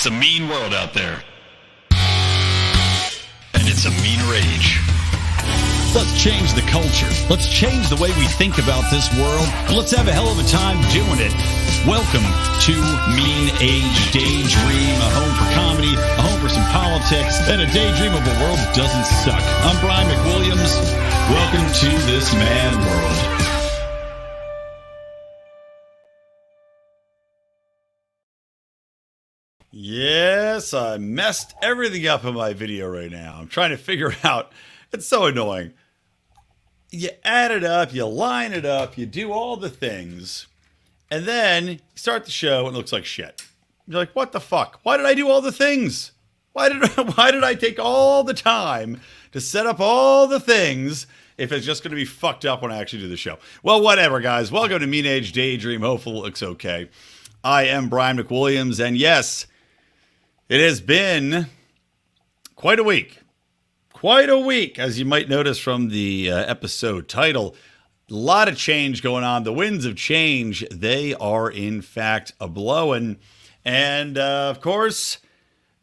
It's a mean world out there. And it's a mean rage. Let's change the culture. Let's change the way we think about this world. Let's have a hell of a time doing it. Welcome to Mean Age Daydream, a home for comedy, a home for some politics, and a daydream of a world that doesn't suck. I'm Brian McWilliams. Welcome to this mad world. Yes, I messed everything up in my video right now. I'm trying to figure out. It's so annoying. You add it up, you line it up, you do all the things, and then you start the show and it looks like shit. You're like, what the fuck? Why did I do all the things? Why did I take all the time to set up all the things if it's just going to be fucked up when I actually do the show? Well, whatever, guys. Welcome to Mean Age Daydream. Hopefully it looks okay. I am Brian McWilliams, and yes, it has been quite a week. Quite a week, as you might notice from the episode title. A lot of change going on. The winds of change, they are in fact a-blowing. And of course,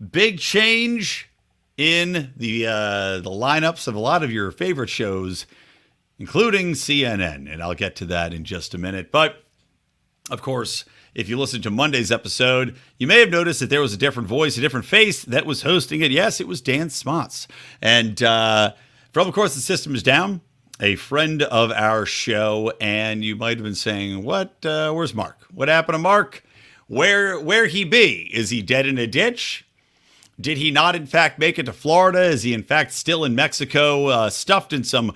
big change in the lineups of a lot of your favorite shows, including CNN. And I'll get to that in just a minute. But of course, if you listened to Monday's episode, you may have noticed that there was a different voice, a different face that was hosting it. Yes, it was Dan Smots. And from, of course, the system is down, a friend of our show. And you might have been saying, where's Mark? What happened to Mark? Where he be? Is he dead in a ditch? Did he not, in fact, make it to Florida? Is he, in fact, still in Mexico, stuffed in some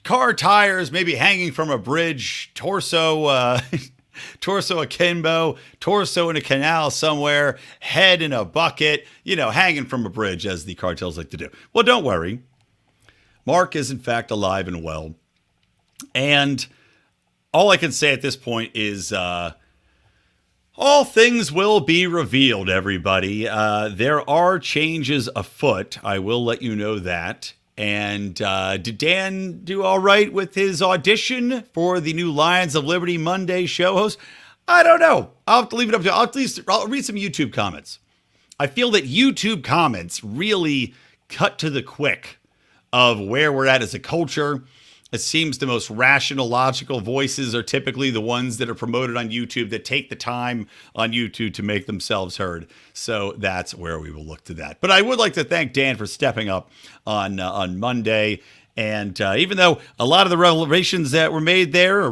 car tires, maybe hanging from a bridge, torso akimbo, torso in a canal somewhere, head in a bucket, hanging from a bridge, as the cartels like to do. Well, don't worry. Mark is, in fact, alive and well. And all I can say at this point is all things will be revealed, everybody. There are changes afoot. I will let you know that. And did Dan do all right with his audition for the new Lions of Liberty Monday show host? I don't know. I'll have to leave it up to I'll read some YouTube comments. I feel that YouTube comments really cut to the quick of where we're at as a culture. It seems the most rational, logical voices are typically the ones that are promoted on YouTube, that take the time on YouTube to make themselves heard. So that's where we will look to that. But I would like to thank Dan for stepping up on Monday. And even though a lot of the revelations that were made there,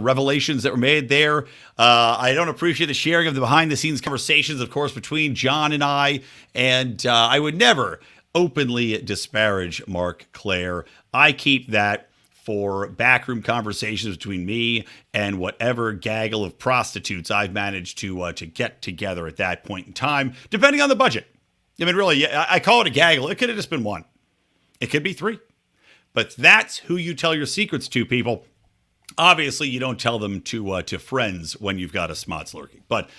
I don't appreciate the sharing of the behind-the-scenes conversations, of course, between John and I. And I would never openly disparage Mark Claire. I keep that for backroom conversations between me and whatever gaggle of prostitutes I've managed to get together at that point in time, depending on the budget. I mean, really, I call it a gaggle. It could have just been one. It could be three. But that's who you tell your secrets to, people. Obviously, you don't tell them to friends when you've got a smots lurking. But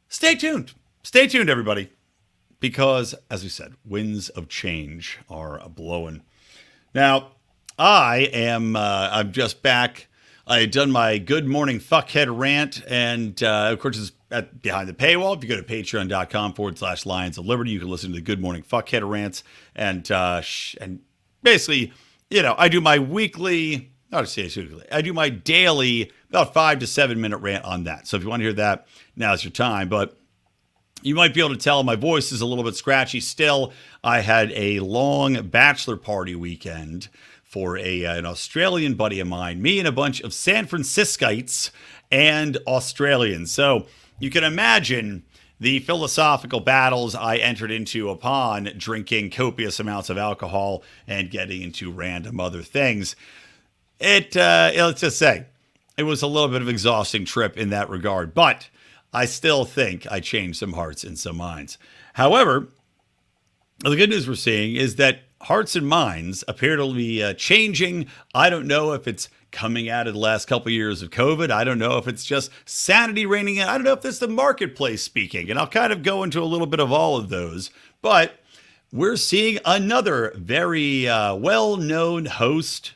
stay tuned. Stay tuned, everybody. Because, as we said, winds of change are blowing. Now, I'm just back. I had done my good morning fuckhead rant, and of course it's behind the paywall. If you go to patreon.com/Lions of Liberty, you can listen to the good morning fuckhead rants, and basically, I do my weekly, I do my daily about 5 to 7 minute rant on that. So if you want to hear that, now's your time. But you might be able to tell my voice is a little bit scratchy still. I had a long bachelor party weekend for an Australian buddy of mine, me and a bunch of San Franciscites and Australians. So you can imagine the philosophical battles I entered into upon drinking copious amounts of alcohol and getting into random other things. Let's just say, it was a little bit of an exhausting trip in that regard, but I still think I changed some hearts and some minds. However, the good news we're seeing is that hearts and minds appear to be changing. I don't know if it's coming out of the last couple of years of COVID. I don't know if it's just sanity reigning in. I don't know if it's the marketplace speaking. And I'll kind of go into a little bit of all of those. But we're seeing another very well-known host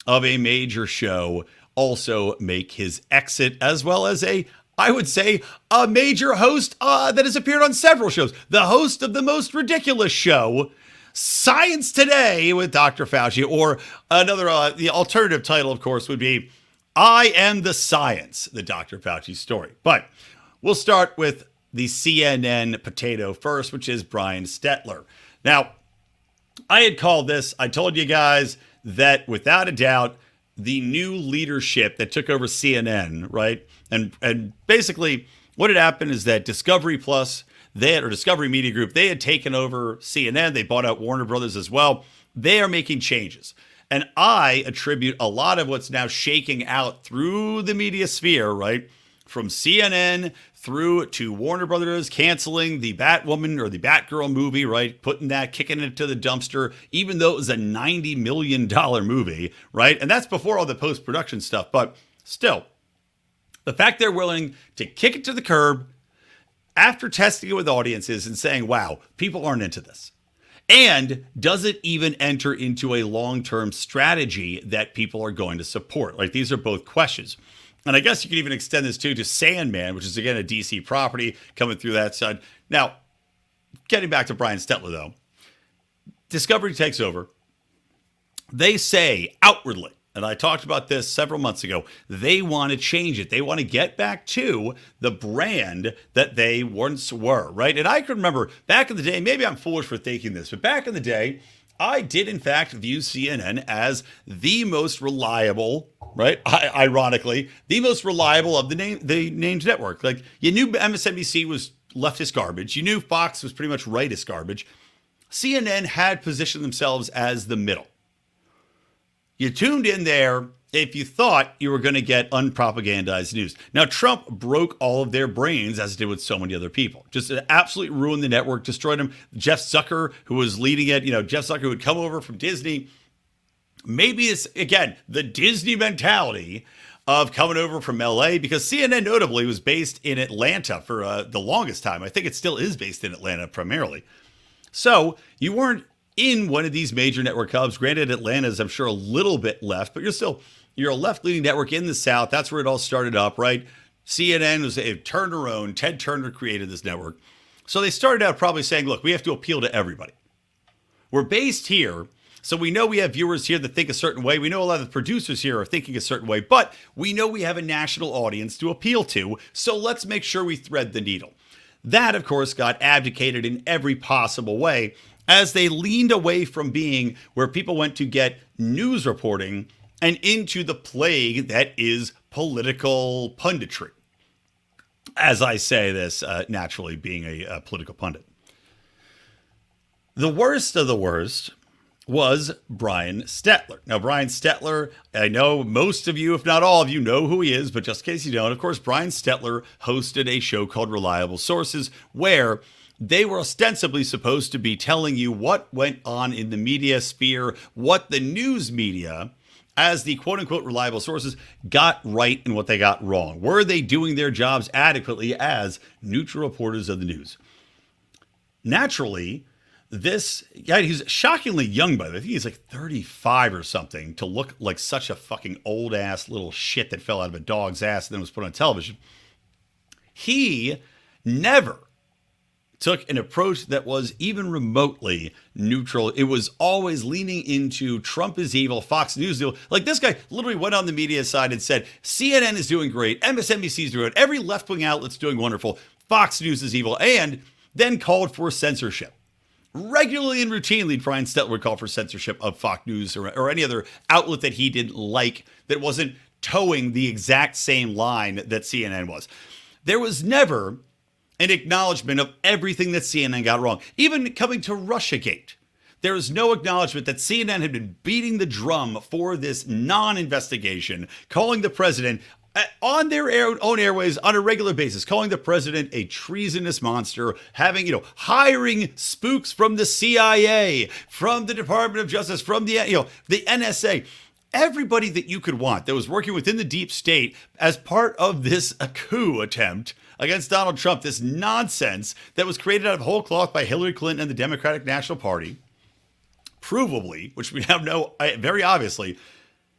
of a major show also make his exit, as well as a I would say a major host that has appeared on several shows. The host of the most ridiculous show, Science Today with Dr. Fauci, or another, the alternative title, of course, would be I Am the Science, the Dr. Fauci story. But we'll start with the CNN potato first, which is Brian Stelter. Now, I had called this, I told you guys that without a doubt, the new leadership that took over CNN, right? And basically what had happened is that Discovery Plus, or Discovery Media Group, they had taken over CNN. They bought out Warner Brothers as well. They are making changes. And I attribute a lot of what's now shaking out through the media sphere, right? From CNN through to Warner Brothers canceling the Batwoman or the Batgirl movie, right? Kicking it to the dumpster, even though it was a $90 million movie, right? And that's before all the post-production stuff. But still, the fact they're willing to kick it to the curb after testing it with audiences and saying, wow, people aren't into this. And does it even enter into a long-term strategy that people are going to support? Like, these are both questions. And I guess you could even extend this to Sandman, which is, again, a DC property coming through that side. Now, getting back to Brian Stelter, though, Discovery takes over. They say outwardly, and I talked about this several months ago, they want to change it. They want to get back to the brand that they once were, right? And I can remember back in the day, maybe I'm foolish for thinking this, but back in the day, I did, in fact, view CNN as the most reliable, right? Ironically, the most reliable of the named network. Like, you knew MSNBC was leftist garbage. You knew Fox was pretty much rightist garbage. CNN had positioned themselves as the middle. You tuned in there if you thought you were going to get unpropagandized news. Now, Trump broke all of their brains, as it did with so many other people. Just absolutely ruined the network, destroyed them. Jeff Zucker, who was leading it, Jeff Zucker would come over from Disney. Maybe it's, again, the Disney mentality of coming over from LA, because CNN notably was based in Atlanta for the longest time. I think it still is based in Atlanta primarily. So you weren't in one of these major network hubs. Granted, Atlanta's, I'm sure, a little bit left, but you're a left-leaning network in the South. That's where it all started up, right? CNN was a Turner owned. Ted Turner created this network. So they started out probably saying, look, we have to appeal to everybody. We're based here, so we know we have viewers here that think a certain way. We know a lot of the producers here are thinking a certain way, but we know we have a national audience to appeal to, so let's make sure we thread the needle. That, of course, got abdicated in every possible way as they leaned away from being where people went to get news reporting and into the plague that is political punditry. As I say this, naturally being a political pundit. The worst of the worst was Brian Stelter. Now, Brian Stelter, I know most of you, if not all of you, know who he is, but just in case you don't, of course, Brian Stelter hosted a show called Reliable Sources, where they were ostensibly supposed to be telling you what went on in the media sphere, what the news media, as the quote-unquote reliable sources, got right and what they got wrong. Were they doing their jobs adequately as neutral reporters of the news? Naturally, this guy, he's shockingly young, by the way. I think he's like 35 or something, to look like such a fucking old-ass little shit that fell out of a dog's ass and then was put on television. He never took an approach that was even remotely neutral. It was always leaning into Trump is evil, Fox News is evil. Like, this guy literally went on the media side and said, CNN is doing great, MSNBC is doing good, every left-wing outlet's doing wonderful, Fox News is evil, and then called for censorship. Regularly and routinely, Brian Stelter would call for censorship of Fox News or any other outlet that he didn't like, that wasn't towing the exact same line that CNN was. There was never an acknowledgement of everything that CNN got wrong. Even coming to Russiagate, there was no acknowledgement that CNN had been beating the drum for this non-investigation, calling the president on their own airways on a regular basis, calling the president a treasonous monster, hiring spooks from the CIA, from the Department of Justice, from the NSA, everybody that you could want that was working within the deep state as part of this coup attempt against Donald Trump, this nonsense that was created out of whole cloth by Hillary Clinton and the Democratic National Party, provably, which we now know very obviously,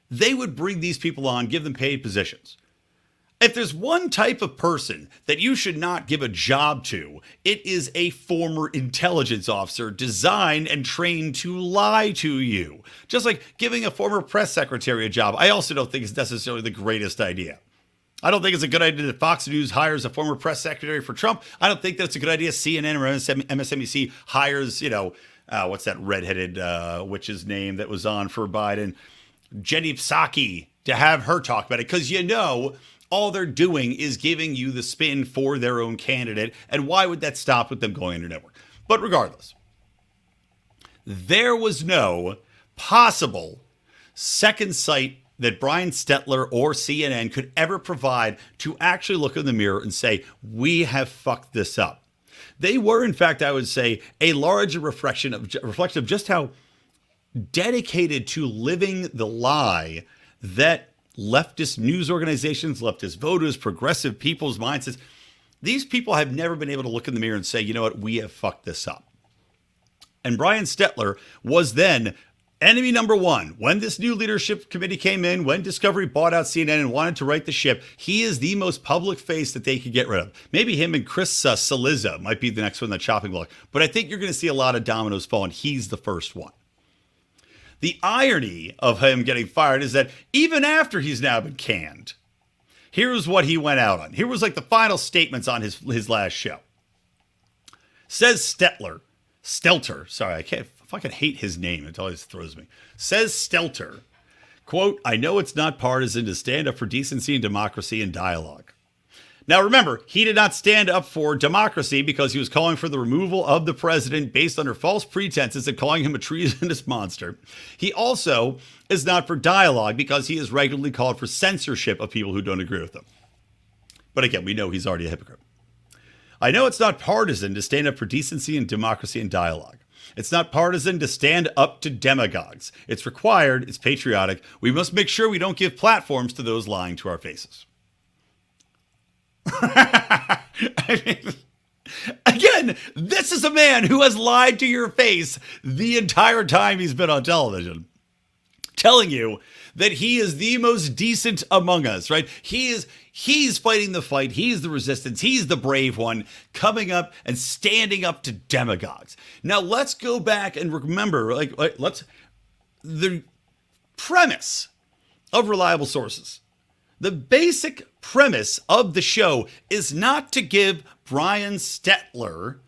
they would bring these people on, give them paid positions. If there's one type of person that you should not give a job to, it is a former intelligence officer designed and trained to lie to you. Just like giving a former press secretary a job, I also don't think it's necessarily the greatest idea. I don't think it's a good idea that Fox News hires a former press secretary for Trump. I don't think that's a good idea CNN or MSNBC hires, what's that redheaded witch's name that was on for Biden? Jenny Psaki, to have her talk about it. Because all they're doing is giving you the spin for their own candidate. And why would that stop with them going on your network? But regardless, there was no possible second sight that Brian Stelter or CNN could ever provide to actually look in the mirror and say, we have fucked this up. They were, in fact, I would say, a larger reflection of just how dedicated to living the lie that leftist news organizations, leftist voters, progressive people's mindsets, these people have never been able to look in the mirror and say, you know what, we have fucked this up. And Brian Stelter was then enemy number one. When this new leadership committee came in, when Discovery bought out CNN and wanted to right the ship, he is the most public face that they could get rid of. Maybe him and Chris Cillizza might be the next one on the chopping block. But I think you're going to see a lot of dominoes fall, and he's the first one. The irony of him getting fired is that even after he's now been canned, here's what he went out on. Here was like the final statements on his last show. Says Stelter, sorry, I fucking hate his name. It always throws me. Says Stelter, quote, I know it's not partisan to stand up for decency and democracy and dialogue. Now, remember, he did not stand up for democracy because he was calling for the removal of the president based under false pretenses and calling him a treasonous monster. He also is not for dialogue because he has regularly called for censorship of people who don't agree with him. But again, we know he's already a hypocrite. I know it's not partisan to stand up for decency and democracy and dialogue. It's not partisan to stand up to demagogues. It's required. It's patriotic. We must make sure we don't give platforms to those lying to our faces. I mean, again, this is a man who has lied to your face the entire time he's been on television, telling you that he is the most decent among us, right? He's fighting the fight. He's the resistance. He's the brave one coming up and standing up to demagogues. Now let's go back and remember, the premise of reliable sources. The basic premise of the show is not to give Brian Stelter,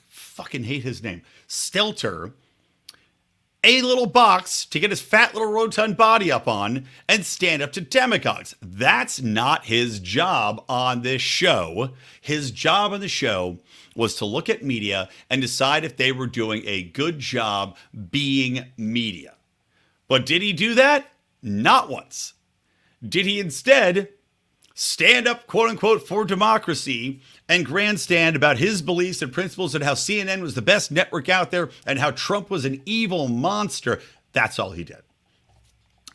fucking hate his name, Stelter, a little box to get his fat little rotund body up on and stand up to demagogues. That's not his job on this show. His job on the show was to look at media and decide if they were doing a good job being media. But did he do that? Not once. Did he instead stand up, quote unquote, for democracy and grandstand about his beliefs and principles and how CNN was the best network out there and how Trump was an evil monster? That's all he did.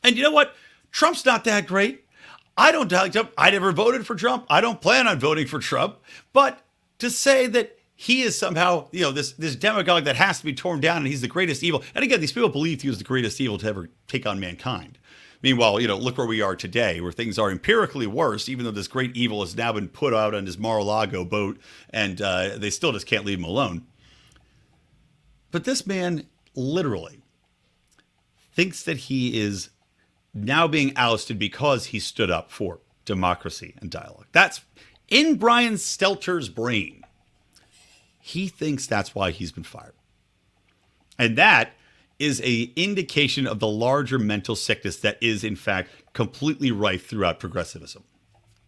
And you know what? Trump's not that great. I don't like Trump. I never voted for Trump. I don't plan on voting for Trump. But to say that he is somehow, this demagogue that has to be torn down and he's the greatest evil. And again, these people believed he was the greatest evil to ever take on mankind. Meanwhile, look where we are today, where things are empirically worse, even though this great evil has now been put out on his Mar-a-Lago boat, and they still just can't leave him alone. But this man literally thinks that he is now being ousted because he stood up for democracy and dialogue. That's in Brian Stelter's brain. He thinks that's why he's been fired. And that is an indication of the larger mental sickness that is, in fact, completely rife throughout progressivism.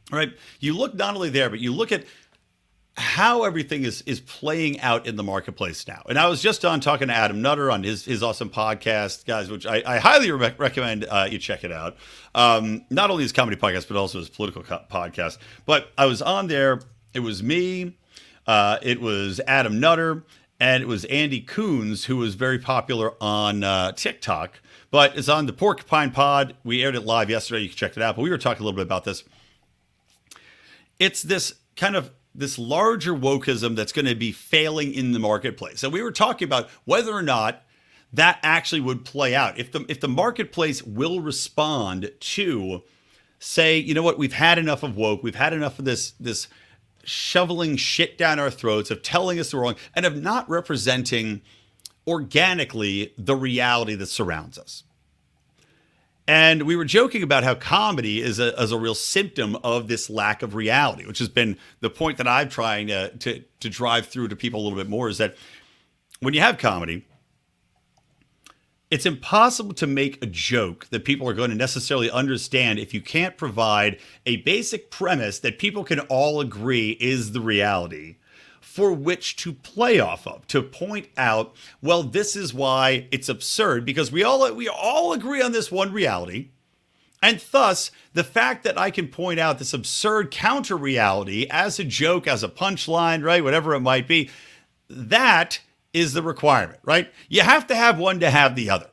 All right? You look not only there, but you look at how everything is playing out in the marketplace now. And I was just on talking to Adam Nutter on his awesome podcast, guys, which I highly recommend you check it out. Not only his comedy podcast, but also his political podcast. But I was on there. It was me. It was Adam Nutter. And it was Andy Coons, who was very popular on TikTok. But it's on the Porcupine Pod. We aired it live yesterday. You can check it out. But we were talking a little bit about this. It's this kind of this larger wokeism that's going to be failing in the marketplace. And we were talking about whether or not that actually would play out. If the marketplace will respond to say, you know what, we've had enough of woke, we've had enough of this shoveling shit down our throats, of telling us we're wrong, and of not representing organically the reality that surrounds us. And we were joking about how comedy is a real symptom of this lack of reality, which has been the point that I'm trying to drive through to people a little bit more, is that when you have comedy, it's impossible to make a joke that people are going to necessarily understand if you can't provide a basic premise that people can all agree is the reality for which to play off of, to point out, well, this is why it's absurd, because we all agree on this one reality. And thus, the fact that I can point out this absurd counter reality as a joke, as a punchline, right, whatever it might be, that is the requirement, right? You have to have one to have the other.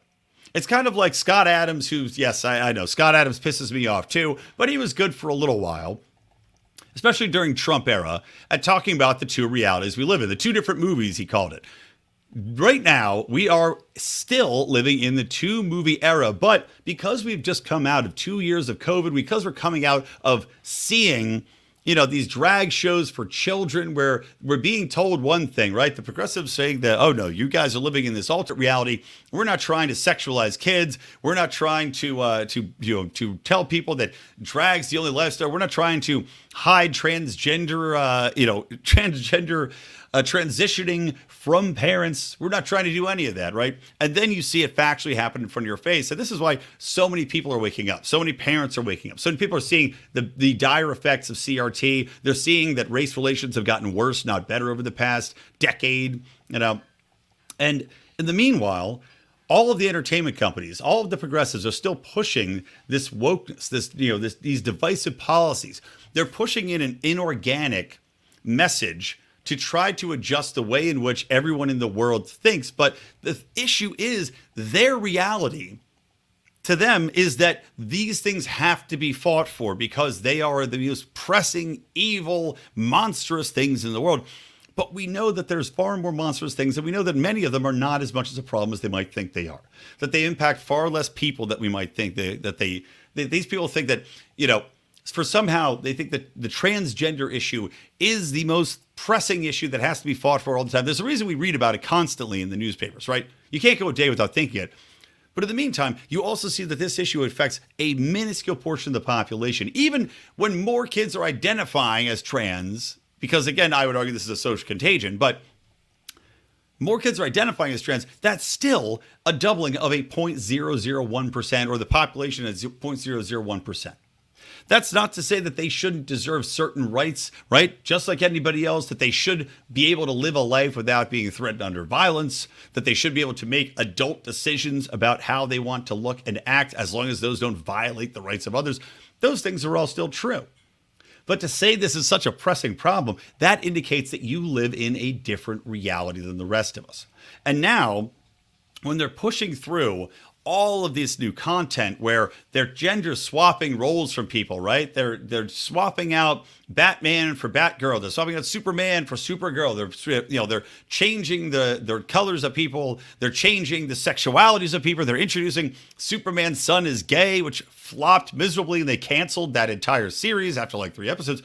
It's kind of like Scott Adams, who's, yes, I know, Scott Adams pisses me off too, but he was good for a little while, especially during Trump era, at talking about the two realities we live in, the two different movies, he called it. Right now, we are still living in the two movie era, but because we've just come out of 2 years of COVID, because we're coming out of seeing, you know, these drag shows for children where we're being told one thing, right? The progressives saying that, oh no, you guys are living in this alternate reality. We're not trying to sexualize kids. We're not trying to tell people that drag's the only lifestyle. We're not trying to hide transgender transitioning from parents. We're not trying to do any of that, right? And then you see it factually happen in front of your face. And this is why so many people are waking up. So many parents are waking up. So many people are seeing the dire effects of CRT. They're seeing that race relations have gotten worse, not better, over the past decade, you know. And in the meanwhile, all of the entertainment companies, all of the progressives are still pushing this wokeness, these divisive policies. They're pushing in an inorganic message to try to adjust the way in which everyone in the world thinks. But the issue is their reality to them is that these things have to be fought for because they are the most pressing, evil, monstrous things in the world. But we know that there's far more monstrous things, and we know that many of them are not as much as a problem as they might think they are. That they impact far less people that we might think these people think that, you know, for somehow they think that the transgender issue is the most pressing issue that has to be fought for all the time. There's a reason we read about it constantly in the newspapers, right? You can't go a day without thinking it. But in the meantime, you also see that this issue affects a minuscule portion of the population. Even when more kids are identifying as trans, because again, I would argue this is a social contagion, but more kids are identifying as trans, that's still a doubling of a 0.001%, or the population at 0.001%. That's not to say that they shouldn't deserve certain rights, right? Just like anybody else, that they should be able to live a life without being threatened under violence, that they should be able to make adult decisions about how they want to look and act as long as those don't violate the rights of others. Those things are all still true. But to say this is such a pressing problem, that indicates that you live in a different reality than the rest of us. And now, when they're pushing through all of this new content where they're gender swapping roles from people, right? They're swapping out Batman for Batgirl. They're swapping out Superman for Supergirl. They're changing the colors of people. They're changing the sexualities of people. They're introducing Superman's son is gay, which flopped miserably, and they canceled that entire series after like 3 episodes.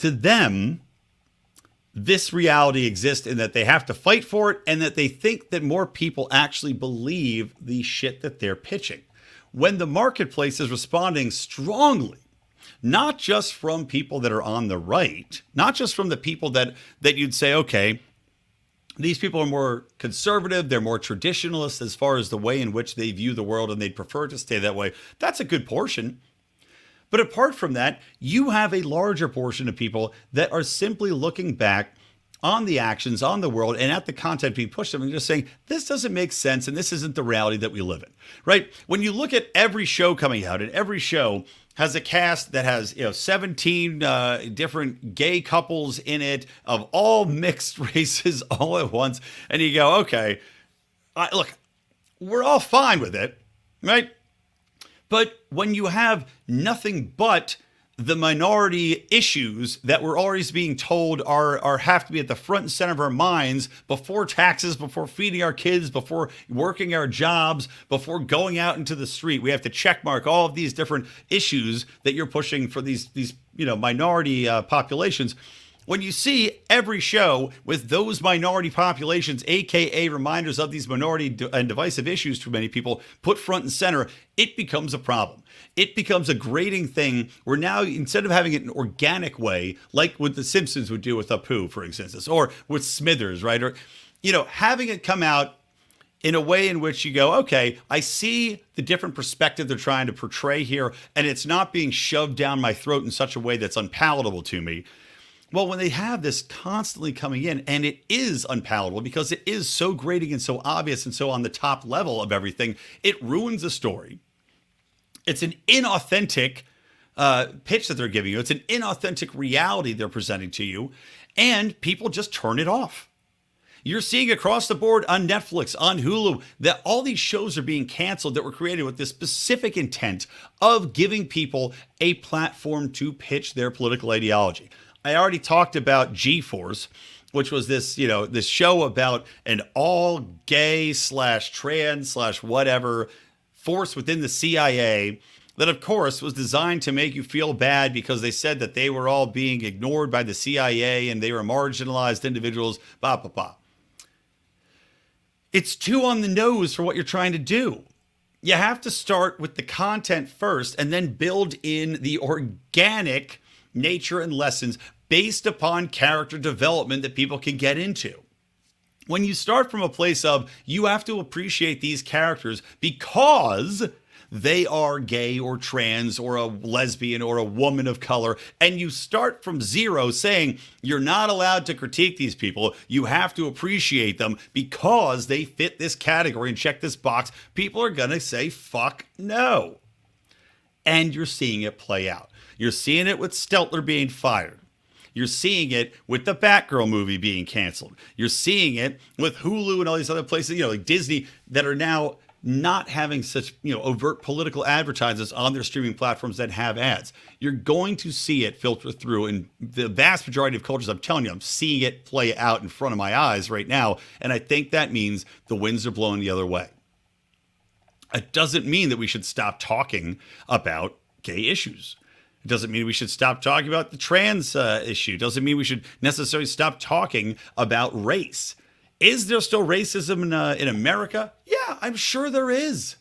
To them, this reality exists in that they have to fight for it, and that they think that more people actually believe the shit that they're pitching. When the marketplace is responding strongly, not just from people that are on the right, not just from the people that you'd say, okay, these people are more conservative, they're more traditionalist as far as the way in which they view the world, and they'd prefer to stay that way. That's a good portion. But apart from that, you have a larger portion of people that are simply looking back on the actions, on the world, and at the content being pushed them and just saying, this doesn't make sense, and this isn't the reality that we live in, right? When you look at every show coming out, and every show has a cast that has 17 different gay couples in it of all mixed races all at once, and you go, okay, look, we're all fine with it, right? But when you have nothing but the minority issues that we're always being told are have to be at the front and center of our minds before taxes, before feeding our kids, before working our jobs, before going out into the street. We have to check mark all of these different issues that you're pushing for these minority populations. When you see every show with those minority populations, aka reminders of these minority and divisive issues to many people, put front and center, it becomes a problem. It becomes a grating thing where now, instead of having it in an organic way, like what the Simpsons would do with Apu, for instance, or with Smithers, right? Or, having it come out in a way in which you go, okay, I see the different perspective they're trying to portray here, and it's not being shoved down my throat in such a way that's unpalatable to me. Well, when they have this constantly coming in, and it is unpalatable because it is so grating and so obvious and so on the top level of everything, it ruins the story. It's an inauthentic pitch that they're giving you. It's an inauthentic reality they're presenting to you, and people just turn it off. You're seeing across the board on Netflix, on Hulu, that all these shows are being canceled that were created with this specific intent of giving people a platform to pitch their political ideology. I already talked about G-Force, which was this show about an all gay / trans / whatever force within the CIA that, of course, was designed to make you feel bad because they said that they were all being ignored by the CIA and they were marginalized individuals, blah, blah, blah. It's too on the nose for what you're trying to do. You have to start with the content first and then build in the organic nature and lessons based upon character development that people can get into. When you start from a place of you have to appreciate these characters because they are gay or trans or a lesbian or a woman of color, and you start from zero saying you're not allowed to critique these people, you have to appreciate them because they fit this category and check this box, people are going to say fuck no. And you're seeing it play out. You're seeing it with Stelter being fired. You're seeing it with the Batgirl movie being canceled. You're seeing it with Hulu and all these other places, like Disney, that are now not having such, overt political advertisements on their streaming platforms that have ads. You're going to see it filter through in the vast majority of cultures. I'm telling you, I'm seeing it play out in front of my eyes right now. And I think that means the winds are blowing the other way. It doesn't mean that we should stop talking about gay issues. It doesn't mean we should stop talking about the trans issue. It doesn't mean we should necessarily stop talking about race. Is there still racism in America? Yeah, I'm sure there is.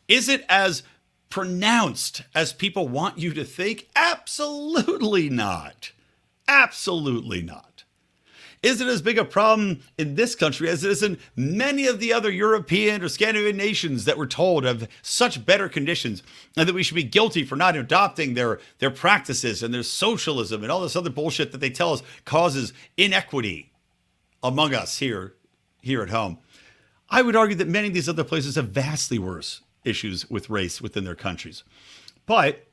Is it as pronounced as people want you to think? Absolutely not. Absolutely not. Is it as big a problem in this country as it is in many of the other European or Scandinavian nations that we're told have such better conditions and that we should be guilty for not adopting their practices and their socialism and all this other bullshit that they tell us causes inequity among us here at home? I would argue that many of these other places have vastly worse issues with race within their countries. But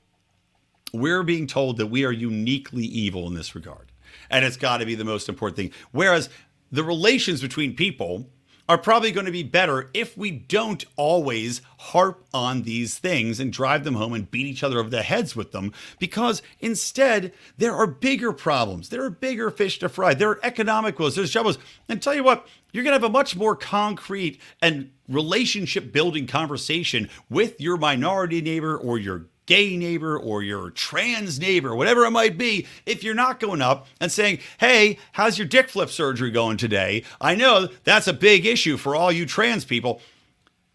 we're being told that we are uniquely evil in this regard. And it's got to be the most important thing. Whereas the relations between people are probably going to be better if we don't always harp on these things and drive them home and beat each other over the heads with them. Because instead, there are bigger problems. There are bigger fish to fry. There are economic woes. There's job woes. And tell you what, you're going to have a much more concrete and relationship building conversation with your minority neighbor or your gay neighbor or your trans neighbor, whatever it might be, if you're not going up and saying, hey, how's your dick flip surgery going today? I know that's a big issue for all you trans people.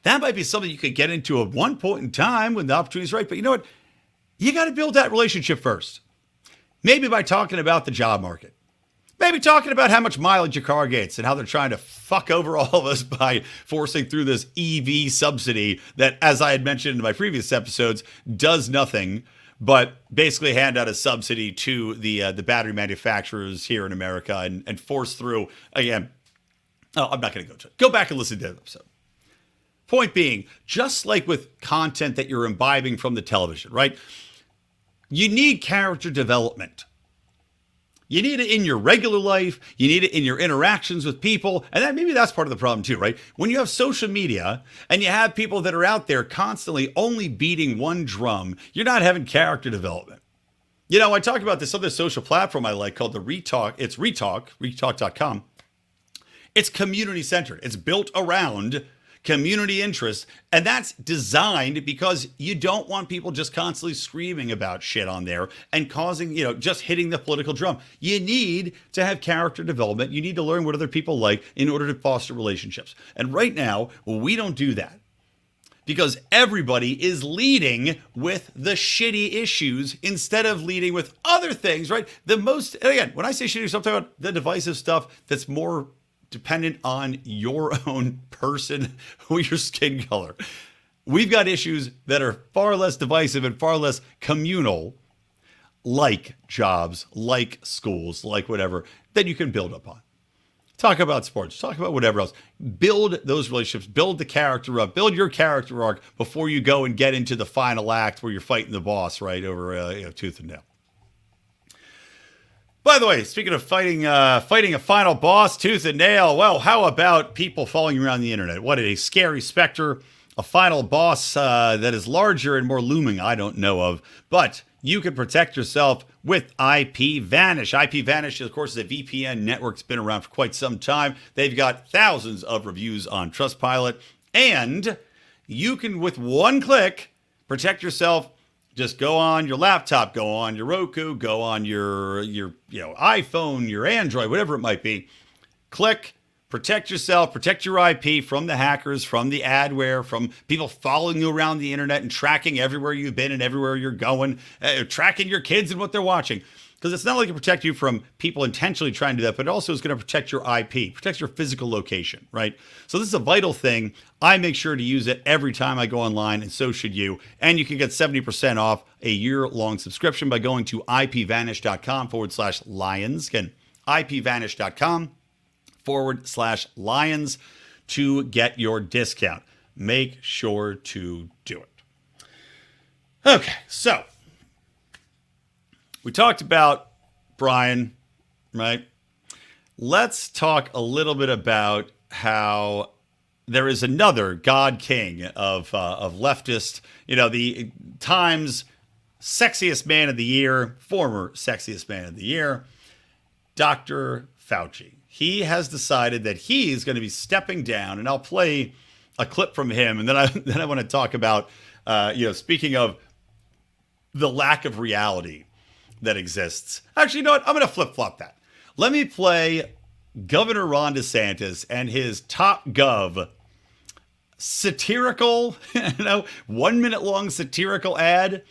That might be something you could get into at one point in time when the opportunity is right. But you know what? You got to build that relationship first. Maybe by talking about the job market. Maybe talking about how much mileage your car gets and how they're trying to fuck over all of us by forcing through this EV subsidy that, as I had mentioned in my previous episodes, does nothing but basically hand out a subsidy to the battery manufacturers here in America and force through, again, I'm not going to go to it. Go back and listen to that episode. Point being, just like with content that you're imbibing from the television, right? You need character development. You need it in your regular life. You need it in your interactions with people. And maybe that's part of the problem too, right? When you have social media and you have people that are out there constantly only beating one drum, you're not having character development. You know, I talk about this other social platform I like called the Retalk. It's retalk.com. It's community centered. It's built around community interests. And that's designed because you don't want people just constantly screaming about shit on there and causing, just hitting the political drum. You need to have character development. You need to learn what other people like in order to foster relationships. And right now, we don't do that because everybody is leading with the shitty issues instead of leading with other things, right? Again, when I say shitty, I'm talking about the divisive stuff that's more dependent on your own person or your skin color. We've got issues that are far less divisive and far less communal, like jobs, like schools, like whatever, that you can build upon. Talk about sports, talk about whatever else. Build those relationships, build the character up, build your character arc before you go and get into the final act where you're fighting the boss, right, over tooth and nail. By the way, speaking of fighting a final boss, tooth and nail, well, how about people following around the internet? What a scary specter, a final boss that is larger and more looming I don't know of. But you can protect yourself with IPVanish. IPVanish, of course, is a VPN network that's been around for quite some time. They've got thousands of reviews on Trustpilot. And you can, with one click, protect yourself. Just go on your laptop, go on your Roku, go on your iPhone, your Android, whatever it might be. Click, protect yourself, protect your IP from the hackers, from the adware, from people following you around the internet and tracking everywhere you've been and everywhere you're going, tracking your kids and what they're watching. Because it's not only going to protect you from people intentionally trying to do that, but it also is going to protect your IP, protect your physical location, right? So this is a vital thing. I make sure to use it every time I go online, and so should you. And you can get 70% off a year-long subscription by going to ipvanish.com/lions. Again, ipvanish.com/lions to get your discount. Make sure to do it. Okay, so we talked about Brian, right? Let's talk a little bit about how there is another God King of leftist, the Times sexiest man of the year, former sexiest man of the year, Dr. Fauci. He has decided that he's going to be stepping down, and I'll play a clip from him, and then I want to talk about, speaking of the lack of reality that exists. Actually, you know what? I'm going to flip-flop that. Let me play Governor Ron DeSantis and his Top Gov satirical, 1 minute long satirical ad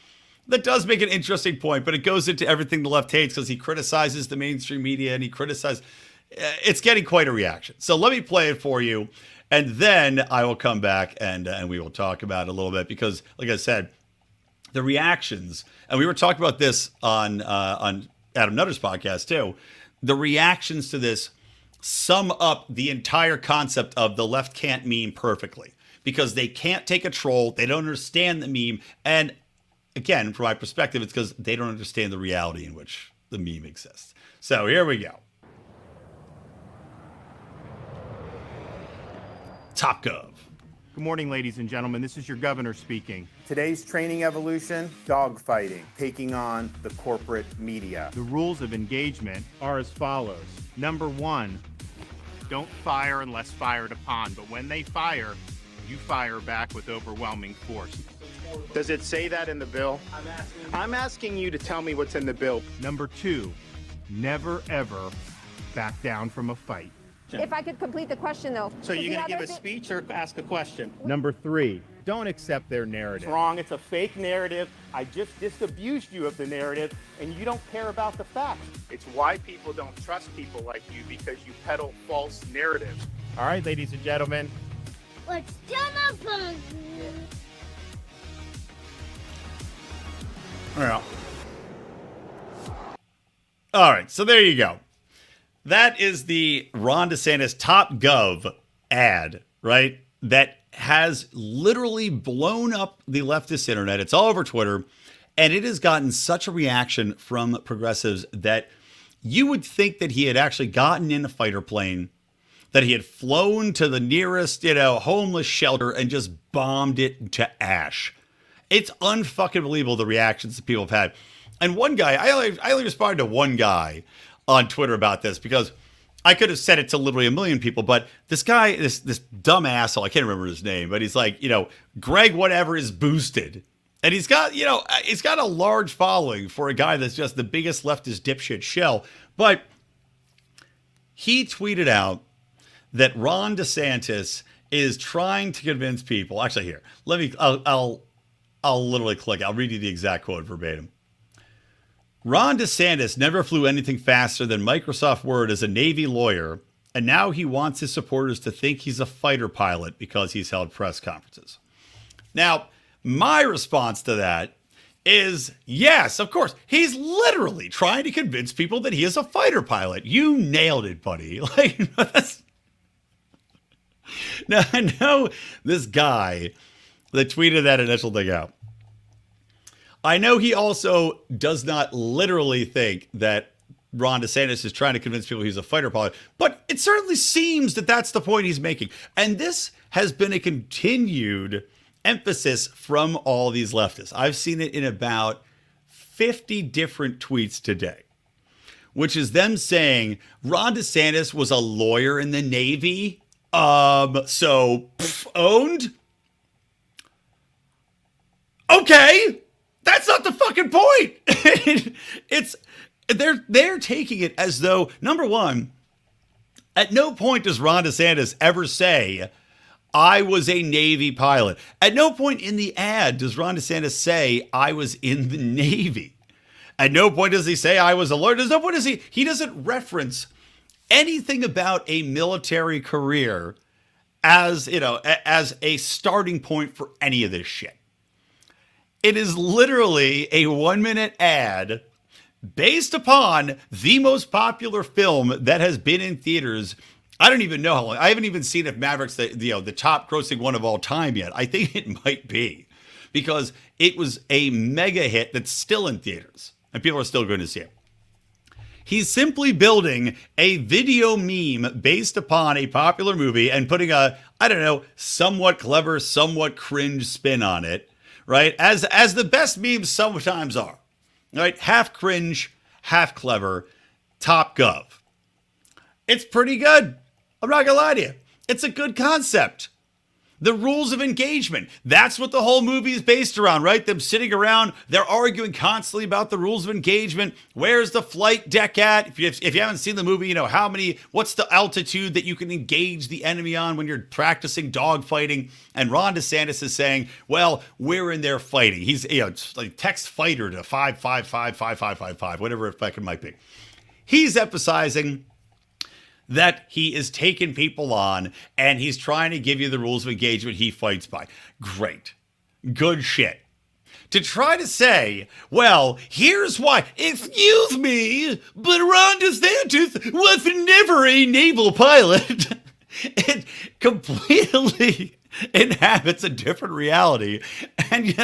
that does make an interesting point, but it goes into everything the left hates because he criticizes the mainstream media and he criticizes. It's getting quite a reaction. So let me play it for you, and then I will come back and we will talk about it a little bit because, like I said, the reactions, and we were talking about this on Adam Nutter's podcast too. The reactions to this sum up the entire concept of the left can't meme perfectly because they can't take a troll. They don't understand the meme. And again, from my perspective, it's because they don't understand the reality in which the meme exists. So here we go. Top Gov. Good morning, ladies and gentlemen. This is your governor speaking. Today's training evolution, dogfighting, taking on the corporate media. The rules of engagement are as follows. Number 1, don't fire unless fired upon, but when they fire, you fire back with overwhelming force. Does it say that in the bill? I'm asking you to tell me what's in the bill. Number 2, never ever back down from a fight. If I could complete the question, though. So you're going to give a speech or ask a question? Number 3, don't accept their narrative. It's wrong. It's a fake narrative. I just disabused you of the narrative, and you don't care about the facts. It's why people don't trust people like you, because you peddle false narratives. All right, ladies and gentlemen. Let's do the puzzle. Yeah. All right, so there you go. That is the Ron DeSantis Top Gov ad, right? That has literally blown up the leftist internet. It's all over Twitter. And it has gotten such a reaction from progressives that you would think that he had actually gotten in a fighter plane, that he had flown to the nearest, homeless shelter and just bombed it to ash. It's unfucking believable the reactions that people have had. And one guy, I only responded to one guy on Twitter about this because I could have said it to literally a million people, but this guy, this dumb asshole, I can't remember his name, but he's like, Greg whatever is boosted. And he's got a large following for a guy that's just the biggest leftist dipshit shell. But he tweeted out that Ron DeSantis is trying to convince people. Actually, here, I'll literally click. I'll read you the exact quote verbatim. Ron DeSantis never flew anything faster than Microsoft Word as a Navy lawyer, and now he wants his supporters to think he's a fighter pilot because he's held press conferences. Now, my response to that is, yes, of course. He's literally trying to convince people that he is a fighter pilot. You nailed it, buddy. Now, I know this guy that tweeted that initial thing out. I know he also does not literally think that Ron DeSantis is trying to convince people he's a fighter pilot, but it certainly seems that that's the point he's making. And this has been a continued emphasis from all these leftists. I've seen it in about 50 different tweets today, which is them saying Ron DeSantis was a lawyer in the Navy. So owned. Okay. That's not the fucking point. They're taking it as though, number one, at no point does Ron DeSantis ever say, I was a Navy pilot. At no point in the ad does Ron DeSantis say, I was in the Navy. At no point does he say, I was a lawyer. There's no point he doesn't reference anything about a military career as a starting point for any of this shit. It is literally a 1-minute ad based upon the most popular film that has been in theaters. I don't even know how long. I haven't even seen if Maverick's the top grossing one of all time yet. I think it might be because it was a mega hit that's still in theaters and people are still going to see it. He's simply building a video meme based upon a popular movie and putting a, somewhat clever, somewhat cringe spin on it. Right? As the best memes sometimes are. Right? Half cringe, half clever, top gov. It's pretty good. I'm not gonna lie to you. It's a good concept. The rules of engagement. That's what the whole movie is based around, right? Them sitting around, they're arguing constantly about the rules of engagement. Where's the flight deck at? If you haven't seen the movie, what's the altitude that you can engage the enemy on when you're practicing dogfighting? And Ron DeSantis is saying, well, we're in there fighting. He's, like text fighter to 5555555, whatever it fucking might be. He's emphasizing that he is taking people on and he's trying to give you the rules of engagement he fights by. Great. Good shit. To try to say, well, here's why. Excuse me, but Ron DeSantis was never a naval pilot. It completely inhabits a different reality. And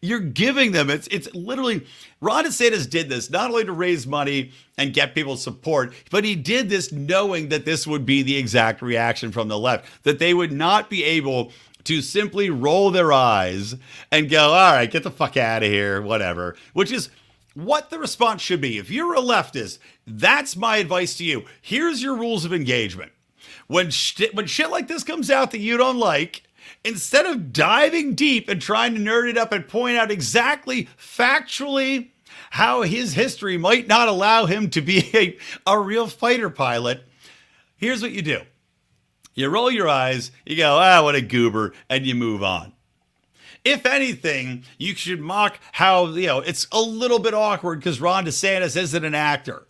you're giving them, it's literally, Ron DeSantis did this not only to raise money and get people's support, but he did this knowing that this would be the exact reaction from the left, that they would not be able to simply roll their eyes and go, all right, get the fuck out of here, whatever, which is what the response should be. If you're a leftist, that's my advice to you. Here's your rules of engagement. When shit like this comes out that you don't like, instead of diving deep and trying to nerd it up and point out exactly factually how his history might not allow him to be a real fighter pilot, here's what you do. You roll your eyes, you go, what a goober, and you move on. If anything, you should mock how, it's a little bit awkward because Ron DeSantis isn't an actor.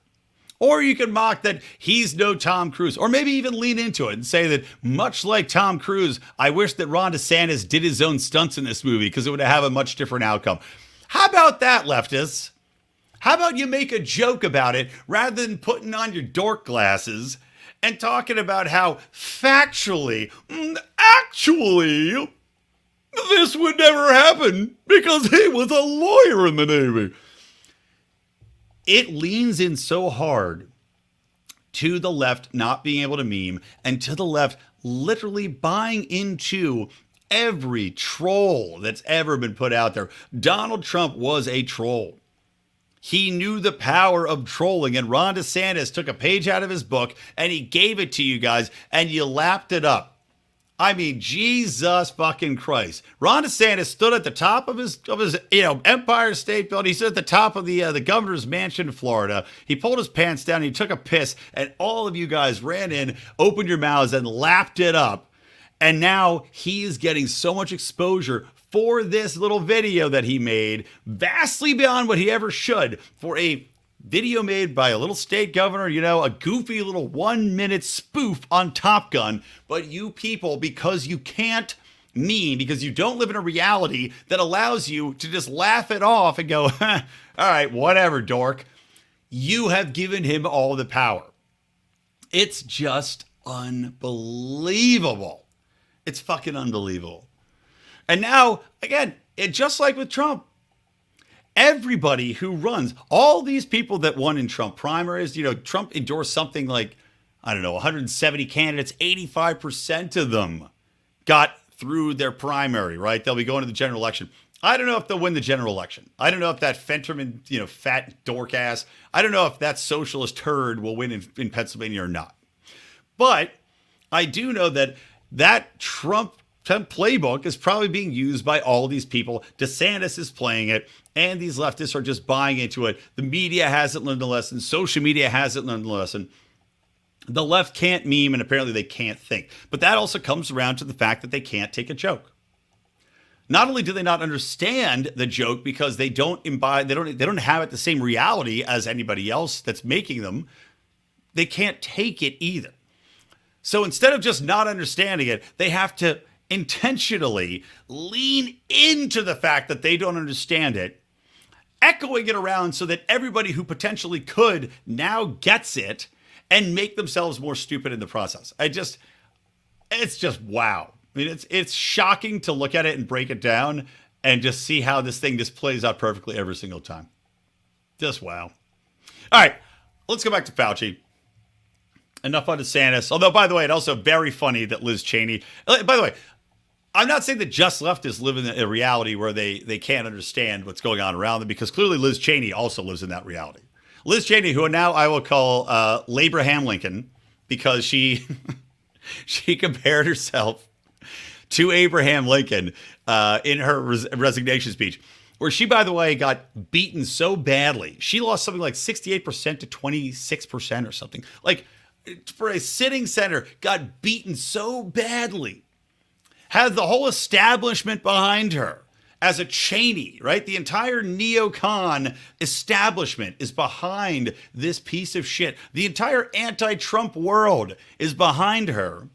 Or you can mock that he's no Tom Cruise. Or maybe even lean into it and say that much like Tom Cruise, I wish that Ron DeSantis did his own stunts in this movie because it would have a much different outcome. How about that, leftists? How about you make a joke about it rather than putting on your dork glasses and talking about how factually, actually, this would never happen because he was a lawyer in the Navy. It leans in so hard to the left not being able to meme and to the left literally buying into every troll that's ever been put out there. Donald Trump was a troll. He knew the power of trolling, and Ron DeSantis took a page out of his book and he gave it to you guys, and you lapped it up. I mean, Jesus fucking Christ. Ron DeSantis stood at the top of his Empire State Building. He stood at the top of the governor's mansion in Florida. He pulled his pants down, he took a piss, and all of you guys ran in, opened your mouths, and lapped it up. And now he is getting so much exposure for this little video that he made, vastly beyond what he ever should, for a video made by a little state governor, a goofy little 1-minute spoof on Top Gun. But you people, because you can't meme, because you don't live in a reality that allows you to just laugh it off and go, all right, whatever, dork, you have given him all the power. It's just unbelievable. It's fucking unbelievable. And now, again, just like with Trump, everybody who runs, all these people that won in Trump primaries, Trump endorsed something like, 170 candidates, 85% of them got through their primary, right? They'll be going to the general election. I don't know if they'll win the general election. I don't know if that Fetterman, fat dork ass, I don't know if that socialist turd will win in Pennsylvania or not. But I do know that Trump playbook is probably being used by all these people. DeSantis is playing it, and these leftists are just buying into it. The media hasn't learned the lesson. Social media hasn't learned the lesson. The left can't meme, and apparently they can't think. But that also comes around to the fact that they can't take a joke. Not only do they not understand the joke because they don't imbibe, they don't have it the same reality as anybody else that's making them, they can't take it either. So instead of just not understanding it, they have to intentionally lean into the fact that they don't understand it, echoing it around so that everybody who potentially could now gets it and make themselves more stupid in the process. It's just wow. I mean, it's shocking to look at it and break it down and just see how this thing just plays out perfectly every single time. Just wow. All right, let's go back to Fauci. Enough on DeSantis. Although, by the way, it's also very funny that Liz Cheney... By the way, I'm not saying that just leftists live in a reality where they can't understand what's going on around them, because clearly Liz Cheney also lives in that reality. Liz Cheney, who now I will call Labraham Lincoln, because she compared herself to Abraham Lincoln in her resignation speech, where she, by the way, got beaten so badly. She lost something like 68% to 26% or something. Like, for a sitting senator, got beaten so badly. Had the whole establishment behind her as a Cheney, right? The entire neocon establishment is behind this piece of shit. The entire anti-Trump world is behind her.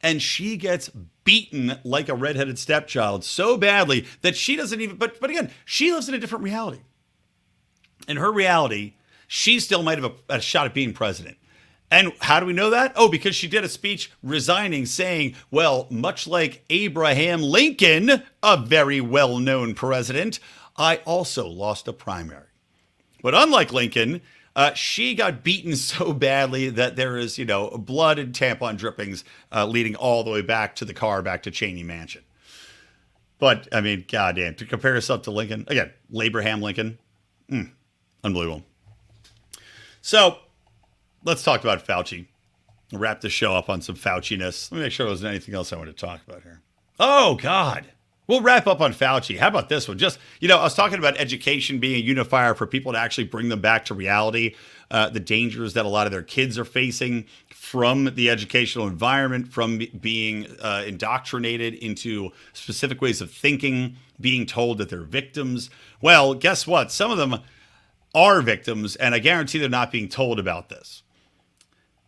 And she gets beaten like a redheaded stepchild so badly that she doesn't even, but again, she lives in a different reality. In her reality, she still might have a shot at being president. And how do we know that? Oh, because she did a speech resigning saying, well, much like Abraham Lincoln, a very well-known president, I also lost a primary. But unlike Lincoln, she got beaten so badly that there is, blood and tampon drippings leading all the way back to the car, back to Cheney Mansion. But, I mean, goddamn, to compare herself to Lincoln, again, Abraham Lincoln, unbelievable. So, let's talk about Fauci. We'll wrap the show up on some Fauci-ness. Let me make sure there wasn't anything else I want to talk about here. Oh, God. We'll wrap up on Fauci. How about this one? Just, I was talking about education being a unifier for people to actually bring them back to reality, the dangers that a lot of their kids are facing from the educational environment, from being indoctrinated into specific ways of thinking, being told that they're victims. Well, guess what? Some of them are victims, and I guarantee they're not being told about this.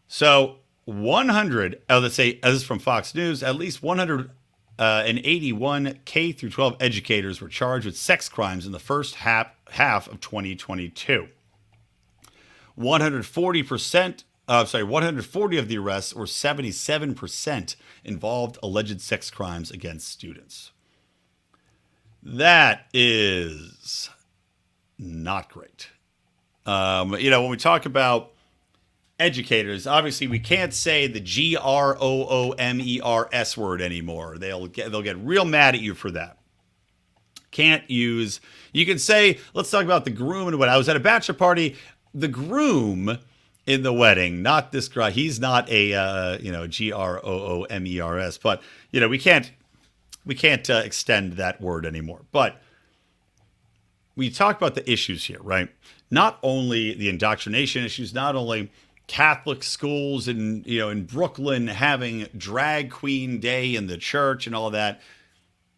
So 100, let's say, this is from Fox News, at least 181 K through 12 educators were charged with sex crimes in the first half of 2022. 140 of the arrests, or 77%, involved alleged sex crimes against students. That is not great. When we talk about educators, obviously we can't say the GROOMERS word anymore. They'll get real mad at you for that. Can't use, you can say, let's talk about the groom and what. I was at a bachelor party. The groom in the wedding, not this guy. He's not a, GROOMERS, but, we can't extend that word anymore. But we talk about the issues here, right? Not only the indoctrination issues, not only Catholic schools in Brooklyn having drag queen day in the church and all that.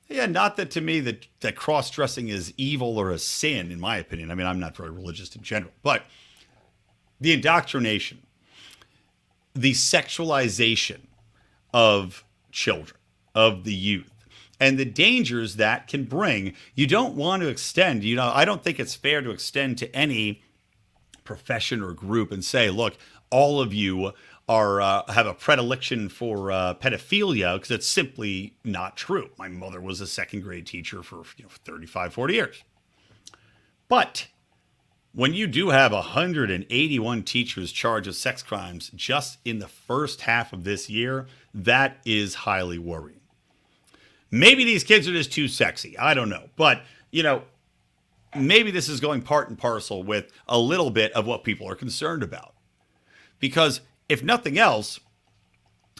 Yeah, not that to me that cross-dressing is evil or a sin, in my opinion. I mean, I'm not very religious in general, but the indoctrination, the sexualization of children, of the youth, and the dangers that can bring. You don't want to extend, I don't think it's fair to extend to any profession or group and say, look, all of you are have a predilection for pedophilia, because it's simply not true. My mother was a second grade teacher for 35, 40 years. But when you do have 181 teachers charged with sex crimes just in the first half of this year, that is highly worrying. Maybe these kids are just too sexy. I don't know. But, maybe this is going part and parcel with a little bit of what people are concerned about. Because if nothing else,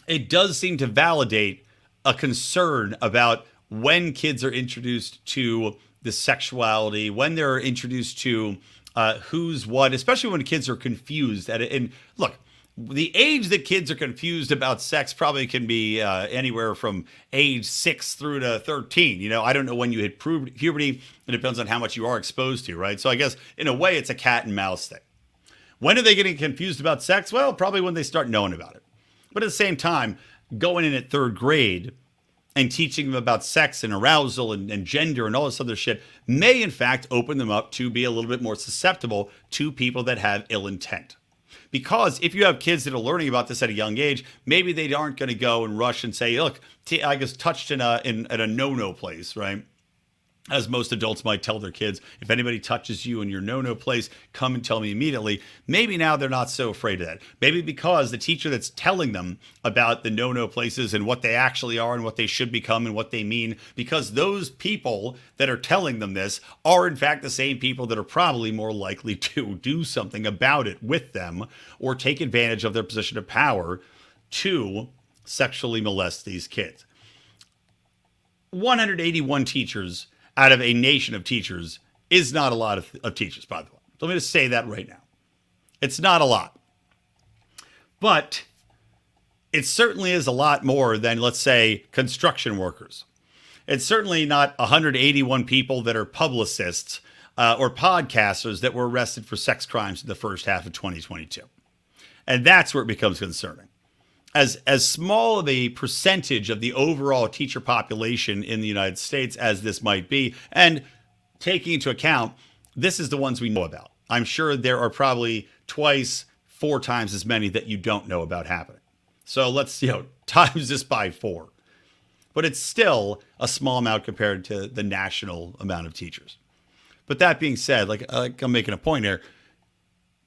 it does seem to validate a concern about when kids are introduced to the sexuality, when they're introduced to who's what, especially when kids are confused. And look, the age that kids are confused about sex probably can be anywhere from age 6 through to 13. I don't know when you hit puberty. It depends on how much you are exposed to, right? So I guess in a way it's a cat and mouse thing. When are they getting confused about sex? Well, probably when they start knowing about it. But at the same time, going in at 3rd grade and teaching them about sex and arousal and gender and all this other shit may in fact open them up to be a little bit more susceptible to people that have ill intent. Because if you have kids that are learning about this at a young age, maybe they aren't going to go and rush and say, look, I was touched at a no-no place, right? As most adults might tell their kids, if anybody touches you in your no-no place, come and tell me immediately. Maybe now they're not so afraid of that. Maybe because the teacher that's telling them about the no-no places and what they actually are and what they should become and what they mean, because those people that are telling them this are in fact the same people that are probably more likely to do something about it with them or take advantage of their position of power to sexually molest these kids. 181 teachers out of a nation of teachers is not a lot of teachers, by the way. So let me just say that right now. It's not a lot. But it certainly is a lot more than, let's say, construction workers. It's certainly not 181 people that are publicists or podcasters that were arrested for sex crimes in the first half of 2022. And that's where it becomes concerning. As small of a percentage of the overall teacher population in the United States as this might be, and taking into account, this is the ones we know about. I'm sure there are probably 2x, 4 times as many that you don't know about happening. So let's, times this by 4. But it's still a small amount compared to the national amount of teachers. But that being said, like I'm making a point here,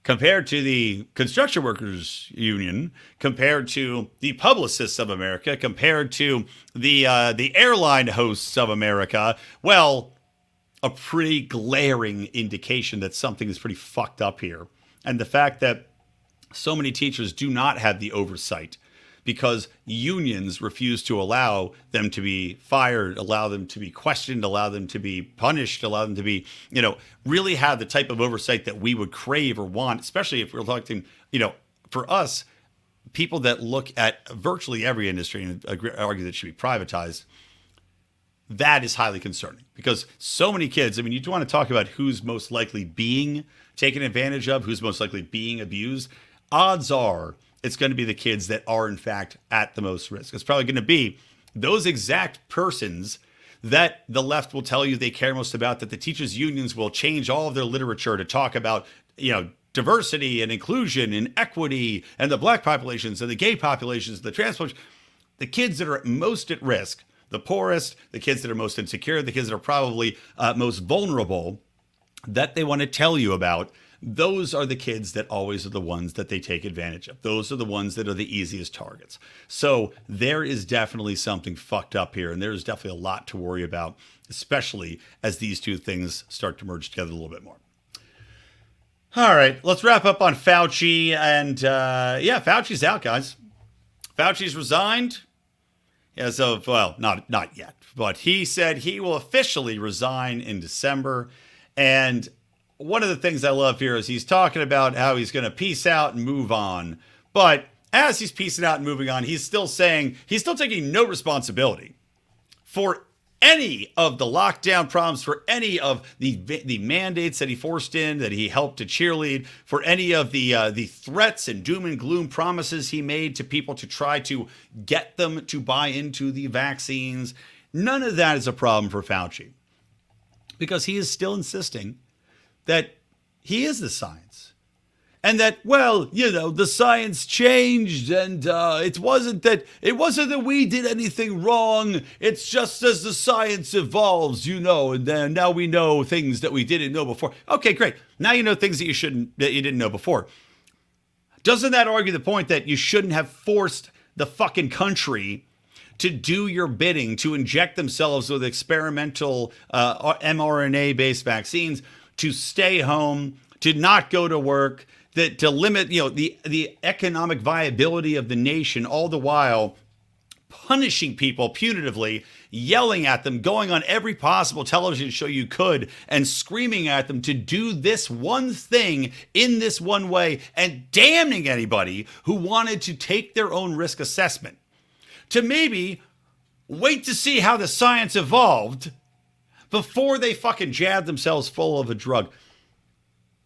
compared to the Construction Workers Union, compared to the Publicists of America, compared to the airline hosts of America, well, a pretty glaring indication that something is pretty fucked up here. And the fact that so many teachers do not have the oversight because unions refuse to allow them to be fired, allow them to be questioned, allow them to be punished, allow them to be, really have the type of oversight that we would crave or want, especially if we're talking, for us, people that look at virtually every industry and argue that it should be privatized. That is highly concerning because so many kids, you do want to talk about who's most likely being taken advantage of, who's most likely being abused. Odds are it's going to be the kids that are, in fact, at the most risk. It's probably going to be those exact persons that the left will tell you they care most about, that the teachers' unions will change all of their literature to talk about, diversity and inclusion and equity and the black populations and the gay populations, the trans populations. The kids that are most at risk, the poorest, the kids that are most insecure, the kids that are probably most vulnerable, that they want to tell you about, those are the kids that always are the ones that they take advantage of. Those are the ones that are the easiest targets. So there is definitely something fucked up here, and there's definitely a lot to worry about, especially as these two things start to merge together a little bit more. All right, let's wrap up on Fauci. And Fauci's out, guys. Fauci's resigned as of, well, not yet, but he said he will officially resign in December. And one of the things I love here is he's talking about how he's going to peace out and move on. But as he's peacing out and moving on, he's still taking no responsibility for any of the lockdown problems, for any of the mandates that he forced in, that he helped to cheerlead, for any of the threats and doom and gloom promises he made to people to try to get them to buy into the vaccines. None of that is a problem for Fauci, because he is still insisting that he is the science. And that, well, the science changed, and it wasn't that we did anything wrong. It's just as the science evolves, and then now we know things that we didn't know before. Okay, great. Now you know things that you didn't know before. Doesn't that argue the point that you shouldn't have forced the fucking country to do your bidding, to inject themselves with experimental mRNA-based vaccines, to stay home, to not go to work, that to limit, the economic viability of the nation, all the while punishing people punitively, yelling at them, going on every possible television show you could, and screaming at them to do this one thing in this one way, and damning anybody who wanted to take their own risk assessment, to maybe wait to see how the science evolved before they fucking jabbed themselves full of a drug.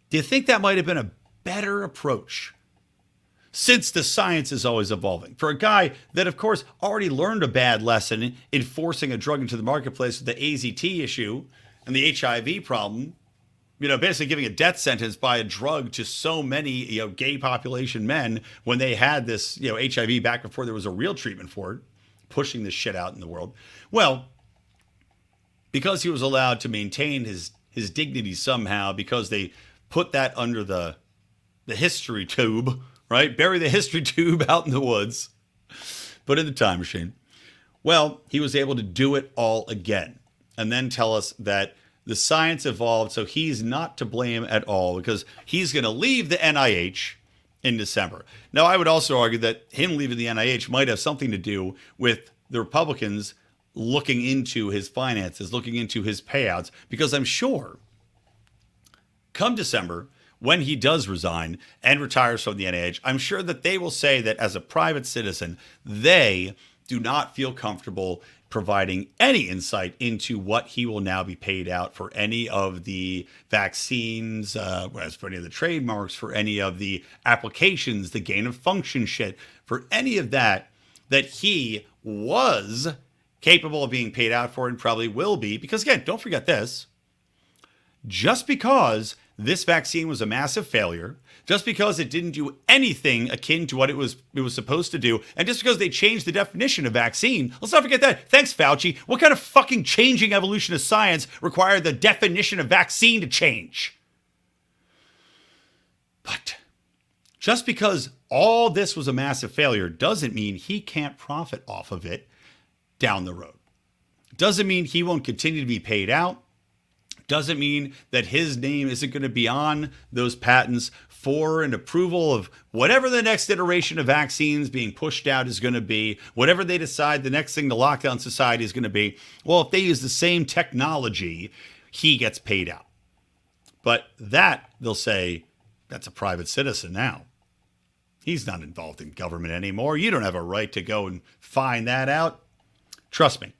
Do you think that might have been a better approach, since the science is always evolving, for a guy that, of course, already learned a bad lesson in forcing a drug into the marketplace with the AZT issue and the HIV problem, basically giving a death sentence by a drug to so many, gay population men when they had this, HIV back before there was a real treatment for it, pushing this shit out in the world. Well, because he was allowed to maintain his dignity somehow, because they put that under the history tube, right? Bury the history tube out in the woods, put in the time machine. Well, he was able to do it all again, and then tell us that the science evolved, so he's not to blame at all, because he's going to leave the NIH in December. Now, I would also argue that him leaving the NIH might have something to do with the Republicans looking into his finances, looking into his payouts, because I'm sure come December, when he does resign and retires from the NIH, I'm sure that they will say that as a private citizen, they do not feel comfortable providing any insight into what he will now be paid out for any of the vaccines, for any of the trademarks, for any of the applications, the gain of function shit, for any of that he was capable of being paid out for and probably will be. Because again, don't forget this, just because this vaccine was a massive failure, just because it didn't do anything akin to what it was supposed to do, and just because they changed the definition of vaccine, let's not forget that. Thanks, Fauci. What kind of fucking changing evolution of science required the definition of vaccine to change? But just because all this was a massive failure doesn't mean he can't profit off of it down the road. Doesn't mean he won't continue to be paid out. Doesn't mean that his name isn't going to be on those patents for an approval of whatever the next iteration of vaccines being pushed out is going to be, whatever they decide the next thing to lock down society is going to be. Well, if they use the same technology, he gets paid out. But that, they'll say, that's a private citizen now. He's not involved in government anymore. You don't have a right to go and find that out. Trust me.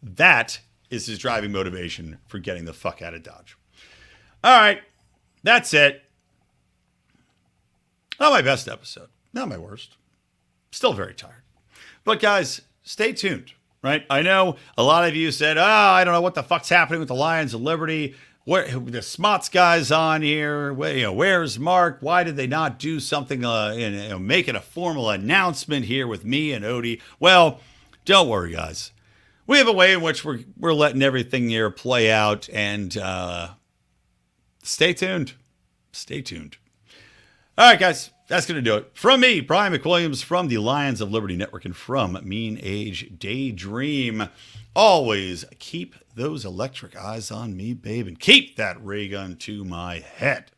That is his driving motivation for getting the fuck out of Dodge. All right, that's it. Not my best episode, not my worst. Still very tired. But guys, stay tuned, right? I know a lot of you said, I don't know what the fuck's happening with the Lions of Liberty. Where the Smots guys on here? Where's Mark? Why did they not do something, make it a formal announcement here with me and Odie? Well, don't worry, guys. We have a way in which we're letting everything here play out, and stay tuned. Stay tuned. All right, guys, that's going to do it. From me, Brian McWilliams, from the Lions of Liberty Network, and from Mean Age Daydream. Always keep those electric eyes on me, babe, and keep that ray gun to my head.